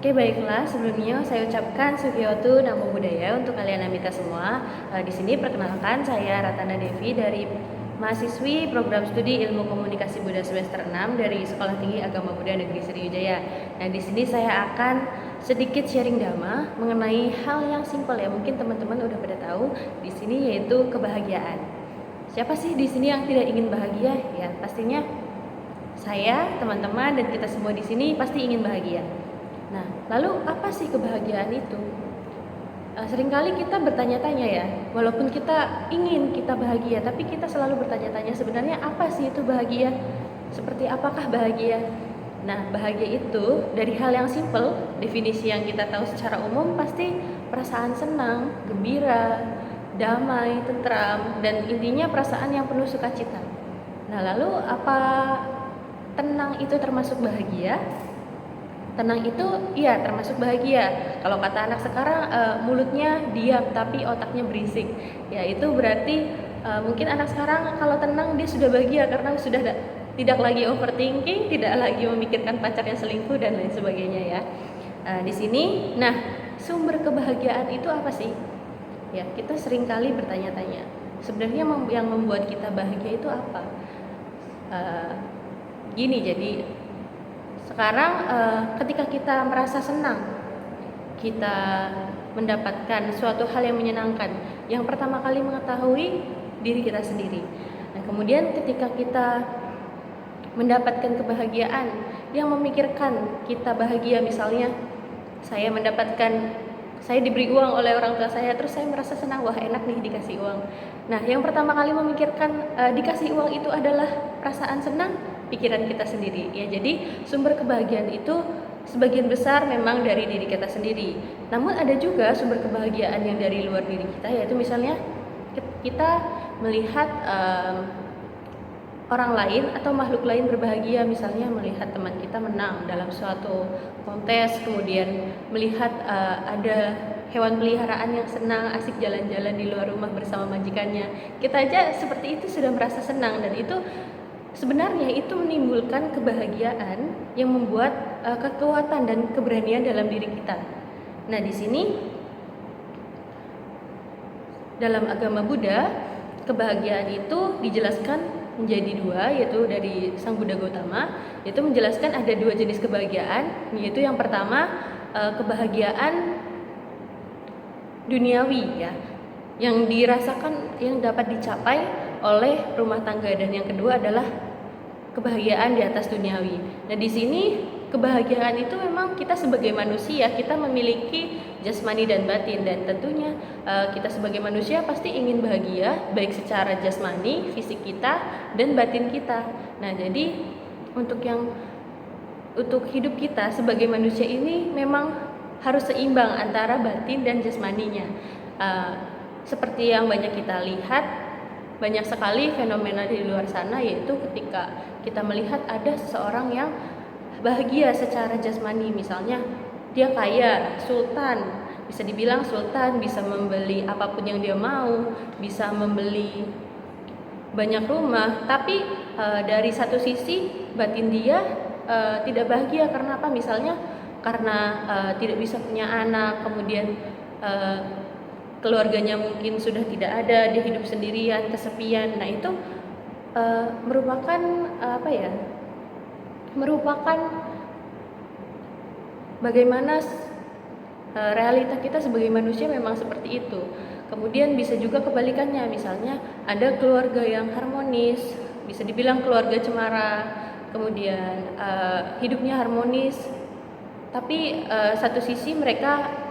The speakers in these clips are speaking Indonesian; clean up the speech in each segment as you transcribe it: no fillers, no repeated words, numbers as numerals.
Oke, baiklah. Sebelumnya saya ucapkan Sugiyoto Namo Buddhaya untuk kalian Amita semua. Di sini perkenalkan saya Ratana Devi dari mahasiswi program studi Ilmu Komunikasi Buddha semester 6 dari Sekolah Tinggi Agama Buddha Negeri Sriwijaya. Nah, di sini saya akan sedikit sharing dhamma mengenai hal yang simpel ya. Mungkin teman-teman udah pada tahu di sini, yaitu kebahagiaan. Siapa sih di sini yang tidak ingin bahagia? Ya, pastinya saya, teman-teman, dan kita semua di sini pasti ingin bahagia. Nah, lalu apa sih kebahagiaan itu? Seringkali kita bertanya-tanya ya, walaupun kita ingin kita bahagia, tapi kita selalu bertanya-tanya sebenarnya apa sih itu bahagia? Seperti apakah bahagia? Nah, bahagia itu dari hal yang simpel, definisi yang kita tahu secara umum pasti perasaan senang, gembira, damai, tentram, dan intinya perasaan yang penuh sukacita. Nah, lalu apa tenang itu termasuk bahagia? Tenang itu iya termasuk bahagia. Kalau kata anak sekarang, mulutnya diam tapi otaknya berisik. Ya, itu berarti mungkin anak sekarang kalau tenang dia sudah bahagia karena sudah tidak lagi overthinking, tidak lagi memikirkan pacar yang selingkuh dan lain sebagainya ya. Di sini, nah, sumber kebahagiaan itu apa sih? Ya, kita seringkali bertanya-tanya. Sebenarnya yang membuat kita bahagia itu apa? Gini, jadi sekarang ketika kita merasa senang, kita mendapatkan suatu hal yang menyenangkan, yang pertama kali mengetahui diri kita sendiri. Nah, kemudian ketika kita mendapatkan kebahagiaan yang memikirkan kita bahagia, misalnya saya diberi uang oleh orang tua saya, terus saya merasa senang, wah enak nih dikasih uang. Nah, yang pertama kali memikirkan dikasih uang itu adalah perasaan senang, pikiran kita sendiri ya. Jadi sumber kebahagiaan itu sebagian besar memang dari diri kita sendiri. Namun ada juga sumber kebahagiaan yang dari luar diri kita, yaitu misalnya kita melihat orang lain atau makhluk lain berbahagia, misalnya melihat teman kita menang dalam suatu kontes, kemudian melihat ada hewan peliharaan yang senang asik jalan-jalan di luar rumah bersama majikannya. Kita aja seperti itu sudah merasa senang, dan itu sebenarnya itu menimbulkan kebahagiaan yang membuat kekuatan dan keberanian dalam diri kita. Nah, di sini dalam agama Buddha, kebahagiaan itu dijelaskan menjadi dua, yaitu dari Sang Buddha Gautama, yaitu menjelaskan ada dua jenis kebahagiaan, yaitu yang pertama kebahagiaan duniawi ya, yang dirasakan, yang dapat dicapai oleh rumah tangga, dan yang kedua adalah kebahagiaan di atas duniawi. Nah, di sini kebahagiaan itu memang kita sebagai manusia, kita memiliki jasmani dan batin, dan tentunya kita sebagai manusia pasti ingin bahagia baik secara jasmani, fisik kita, dan batin kita. Nah, jadi untuk hidup kita sebagai manusia ini memang harus seimbang antara batin dan jasmaninya. Seperti yang banyak kita lihat, banyak sekali fenomena di luar sana, yaitu ketika kita melihat ada seseorang yang bahagia secara jasmani, misalnya dia kaya, sultan, bisa dibilang sultan, bisa membeli apapun yang dia mau, bisa membeli banyak rumah, tapi dari satu sisi batin dia tidak bahagia. Karena apa? Misalnya karena tidak bisa punya anak, kemudian keluarganya mungkin sudah tidak ada, dia hidup sendirian, kesepian. Nah, itu merupakan merupakan bagaimana realita kita sebagai manusia memang seperti itu. Kemudian bisa juga kebalikannya, misalnya ada keluarga yang harmonis, bisa dibilang keluarga cemara, kemudian hidupnya harmonis, tapi satu sisi mereka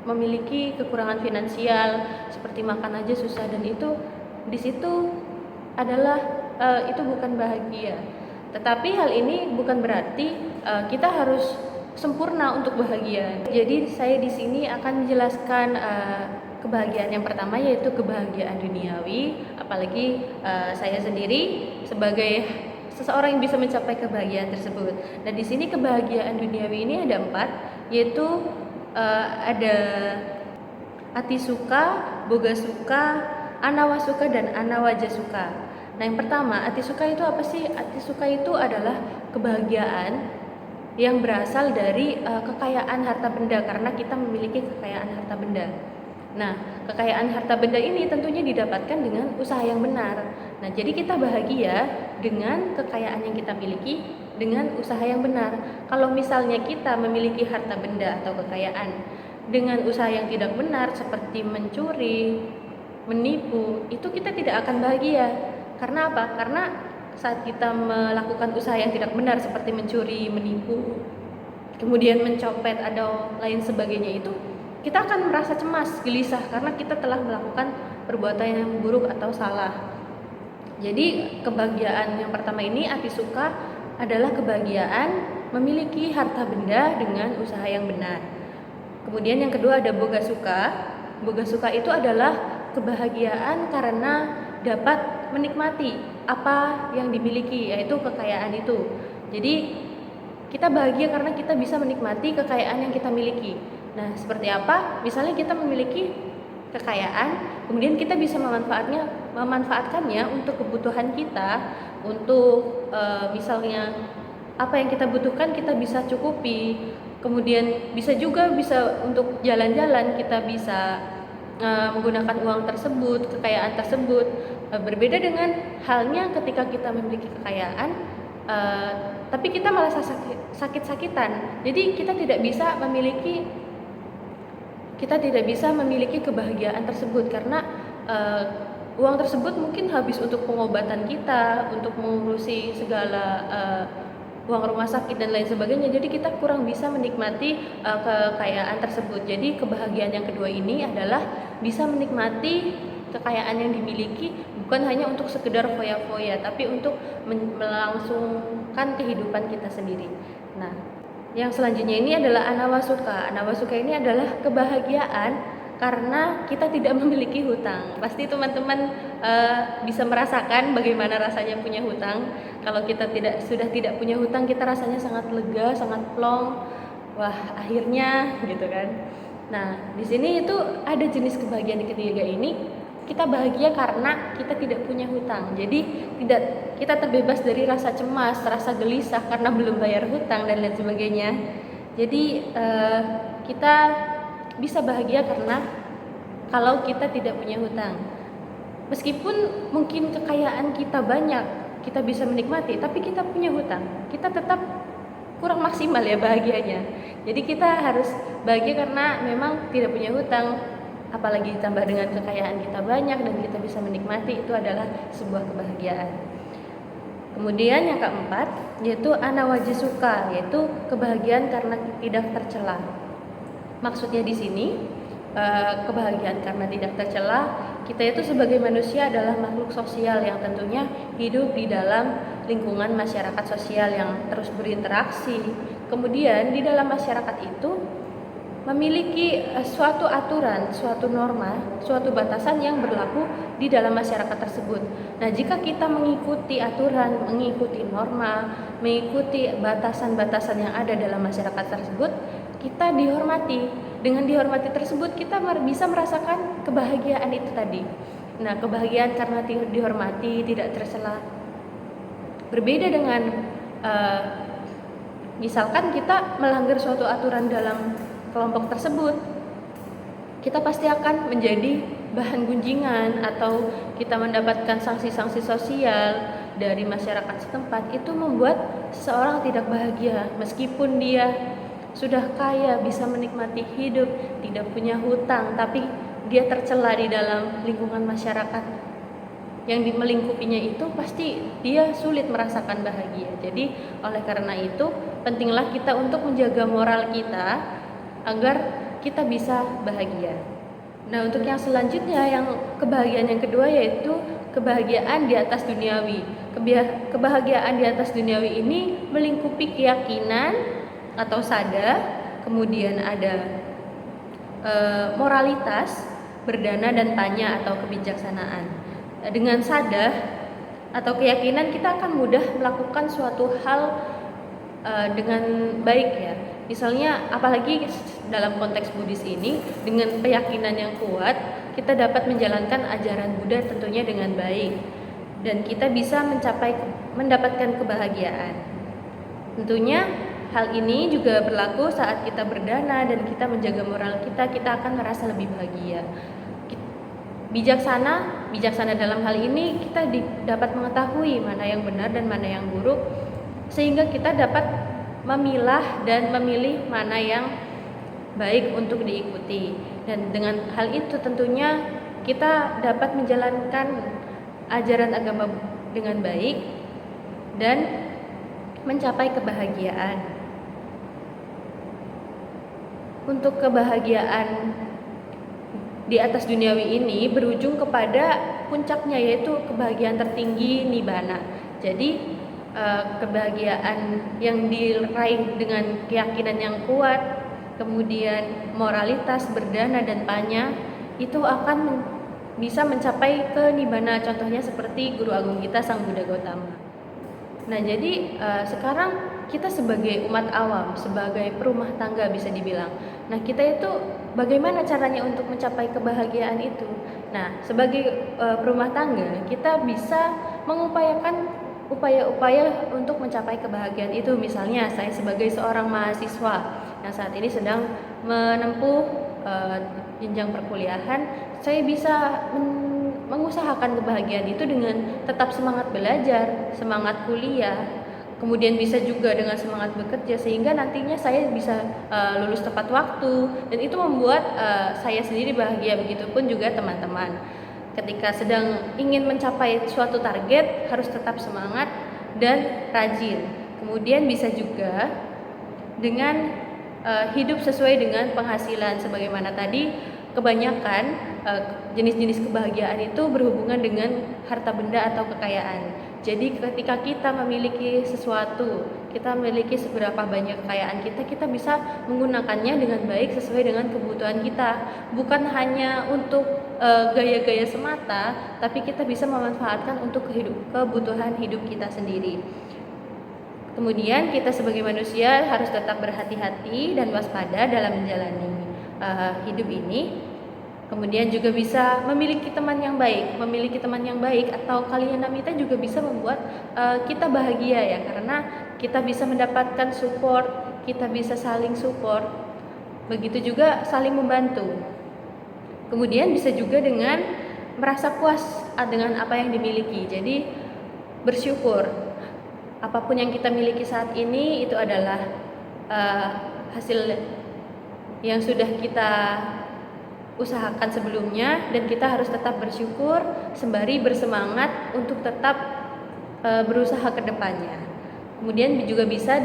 memiliki kekurangan finansial, seperti makan aja susah, dan itu di situ adalah itu bukan bahagia. Tetapi hal ini bukan berarti kita harus sempurna untuk bahagia. Jadi saya di sini akan menjelaskan kebahagiaan yang pertama, yaitu kebahagiaan duniawi. Apalagi saya sendiri sebagai seseorang yang bisa mencapai kebahagiaan tersebut. Nah, di sini kebahagiaan duniawi ini ada 4, yaitu ada atisuka, bogasuka, anawasuka, dan anawajasuka. Nah, yang pertama, atisuka itu apa sih? Atisuka itu adalah kebahagiaan yang berasal dari kekayaan harta benda karena kita memiliki kekayaan harta benda. Nah, kekayaan harta benda ini tentunya didapatkan dengan usaha yang benar. Nah, jadi kita bahagia dengan kekayaan yang kita miliki dengan usaha yang benar. Kalau misalnya kita memiliki harta benda atau kekayaan dengan usaha yang tidak benar seperti mencuri, menipu, itu kita tidak akan bahagia. Karena apa? Karena saat kita melakukan usaha yang tidak benar seperti mencuri, menipu, kemudian mencopet atau lain sebagainya itu, kita akan merasa cemas, gelisah karena kita telah melakukan perbuatan yang buruk atau salah. Jadi kebahagiaan yang pertama ini Atisuka adalah kebahagiaan memiliki harta benda dengan usaha yang benar. Kemudian yang kedua ada Boga Suka. Boga Suka itu adalah kebahagiaan karena dapat menikmati apa yang dimiliki, yaitu kekayaan itu. Jadi kita bahagia karena kita bisa menikmati kekayaan yang kita miliki. Nah, seperti apa? Misalnya kita memiliki kekayaan, kemudian kita bisa memanfaatkannya untuk kebutuhan kita, untuk misalnya apa yang kita butuhkan kita bisa cukupi. Kemudian bisa untuk jalan-jalan, kita bisa menggunakan uang tersebut, kekayaan tersebut. Berbeda dengan halnya ketika kita memiliki kekayaan, tapi kita malah sakit-sakitan. Jadi kita tidak bisa memiliki kebahagiaan tersebut karena uang tersebut mungkin habis untuk pengobatan kita, untuk mengurusi segala uang rumah sakit dan lain sebagainya. Jadi kita kurang bisa menikmati kekayaan tersebut. Jadi kebahagiaan yang kedua ini adalah bisa menikmati kekayaan yang dimiliki bukan hanya untuk sekedar foya-foya, tapi untuk melangsungkan kehidupan kita sendiri. Nah, yang selanjutnya ini adalah Anawasuka. Anawasuka ini adalah kebahagiaan karena kita tidak memiliki hutang. Pasti teman-teman bisa merasakan bagaimana rasanya punya hutang. Kalau kita sudah tidak punya hutang, kita rasanya sangat lega, sangat plong. Wah, akhirnya gitu kan. Nah, di sini itu ada jenis kebahagiaan yang ketiga ini. Kita bahagia karena kita tidak punya hutang. Jadi kita terbebas dari rasa cemas, rasa gelisah karena belum bayar hutang dan lain sebagainya. Jadi kita bisa bahagia karena kalau kita tidak punya hutang. Meskipun mungkin kekayaan kita banyak, kita bisa menikmati, tapi kita punya hutang, kita tetap kurang maksimal ya bahagianya. Jadi kita harus bahagia karena memang tidak punya hutang, apalagi ditambah dengan kekayaan kita banyak dan kita bisa menikmati, itu adalah sebuah kebahagiaan. Kemudian yang keempat yaitu Anawajisuka, yaitu kebahagiaan karena tidak tercela. Maksudnya di sini kebahagiaan karena tidak tercela, kita itu sebagai manusia adalah makhluk sosial yang tentunya hidup di dalam lingkungan masyarakat sosial yang terus berinteraksi. Kemudian di dalam masyarakat itu memiliki suatu aturan, suatu norma, suatu batasan yang berlaku di dalam masyarakat tersebut. Nah, jika kita mengikuti aturan, mengikuti norma, mengikuti batasan-batasan yang ada dalam masyarakat tersebut, kita dihormati. Dengan dihormati tersebut, kita bisa merasakan kebahagiaan itu tadi. Nah, kebahagiaan karena dihormati, tidak tercela. Berbeda dengan misalkan kita melanggar suatu aturan dalam kelompok tersebut, kita pasti akan menjadi bahan gunjingan atau kita mendapatkan sanksi-sanksi sosial dari masyarakat setempat. Itu membuat seseorang tidak bahagia meskipun dia sudah kaya, bisa menikmati hidup, tidak punya hutang, tapi dia tercela di dalam lingkungan masyarakat yang melingkupinya, itu pasti dia sulit merasakan bahagia. Jadi oleh karena itu pentinglah kita untuk menjaga moral kita agar kita bisa bahagia. Nah, untuk yang selanjutnya, yang kebahagiaan yang kedua yaitu kebahagiaan di atas duniawi. Kebahagiaan di atas duniawi ini melingkupi keyakinan atau sada, kemudian ada moralitas, berdana dan tanya atau kebijaksanaan. Dengan sada atau keyakinan kita akan mudah melakukan suatu hal dengan baik ya. Misalnya apalagi dalam konteks Buddhis ini, dengan keyakinan yang kuat kita dapat menjalankan ajaran Buddha tentunya dengan baik dan kita bisa mendapatkan kebahagiaan. Tentunya hal ini juga berlaku saat kita berdana dan kita menjaga moral kita akan merasa lebih bahagia. Bijaksana dalam hal ini kita dapat mengetahui mana yang benar dan mana yang buruk, sehingga kita dapat memilah dan memilih mana yang baik untuk diikuti. Dan dengan hal itu tentunya kita dapat menjalankan ajaran agama dengan baik dan mencapai kebahagiaan. Untuk kebahagiaan di atas duniawi ini berujung kepada puncaknya, yaitu kebahagiaan tertinggi nibbana. Jadi kebahagiaan yang diraih dengan keyakinan yang kuat, kemudian moralitas, berdana dan panya, itu akan bisa mencapai ke nibbana. Contohnya seperti Guru Agung kita Sang Buddha Gautama. Nah, jadi sekarang kita sebagai umat awam, sebagai perumah tangga bisa dibilang. Nah, kita itu bagaimana caranya untuk mencapai kebahagiaan itu? Nah, sebagai perumah tangga, kita bisa mengupayakan upaya-upaya untuk mencapai kebahagiaan itu. Misalnya, saya sebagai seorang mahasiswa yang saat ini sedang menempuh jenjang perkuliahan, saya bisa mengusahakan kebahagiaan itu dengan tetap semangat belajar, semangat kuliah, kemudian bisa juga dengan semangat bekerja, sehingga nantinya saya bisa lulus tepat waktu, dan itu membuat saya sendiri bahagia. Begitupun juga teman-teman, ketika sedang ingin mencapai suatu target harus tetap semangat dan rajin. Kemudian bisa juga dengan hidup sesuai dengan penghasilan, sebagaimana tadi kebanyakan jenis-jenis kebahagiaan itu berhubungan dengan harta benda atau kekayaan. Jadi ketika kita memiliki sesuatu, kita memiliki seberapa banyak kekayaan kita bisa menggunakannya dengan baik sesuai dengan kebutuhan kita. Bukan hanya untuk gaya-gaya semata, tapi kita bisa memanfaatkan untuk kebutuhan hidup kita sendiri. Kemudian kita sebagai manusia harus tetap berhati-hati dan waspada dalam menjalani hidup ini. Kemudian juga bisa memiliki teman yang baik. Memiliki teman yang baik atau kalyanamita juga bisa membuat kita bahagia, ya, karena kita bisa mendapatkan support, kita bisa saling support. Begitu juga saling membantu. Kemudian bisa juga dengan merasa puas dengan apa yang dimiliki. Jadi bersyukur. Apapun yang kita miliki saat ini itu adalah hasil yang sudah kita usahakan sebelumnya, dan kita harus tetap bersyukur sembari bersemangat untuk tetap berusaha ke depannya. Kemudian juga bisa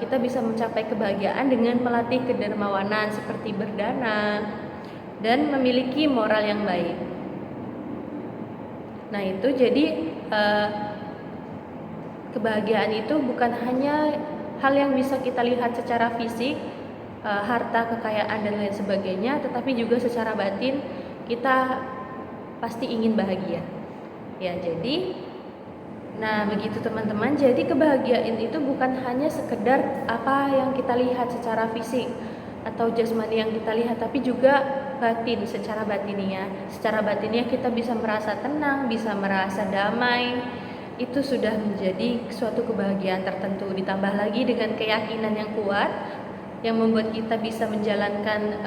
kita bisa mencapai kebahagiaan dengan melatih kedermawanan seperti berdana dan memiliki moral yang baik. Nah, itu jadi kebahagiaan itu bukan hanya hal yang bisa kita lihat secara fisik, harta, kekayaan dan lain sebagainya, tetapi juga secara batin kita pasti ingin bahagia. Ya, jadi begitu teman-teman. Jadi kebahagiaan itu bukan hanya sekedar apa yang kita lihat secara fisik atau jasmani yang kita lihat, tapi juga batin, secara batinnya. Secara batinnya kita bisa merasa tenang, bisa merasa damai. Itu sudah menjadi suatu kebahagiaan tertentu. Ditambah lagi dengan keyakinan yang kuat yang membuat kita bisa menjalankan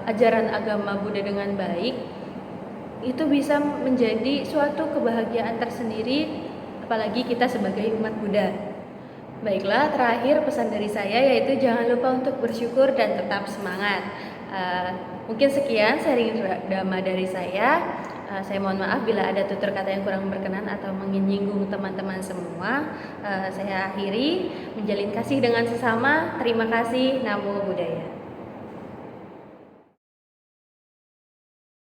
ajaran agama Buddha dengan baik, itu bisa menjadi suatu kebahagiaan tersendiri, apalagi kita sebagai umat Buddha. Baiklah, terakhir pesan dari saya yaitu jangan lupa untuk bersyukur dan tetap semangat. Mungkin sekian sharing dhamma dari saya. Saya mohon maaf bila ada tutur kata yang kurang berkenan atau menyinggung teman-teman semua. Saya akhiri menjalin kasih dengan sesama. Terima kasih. Namo Buddhaya.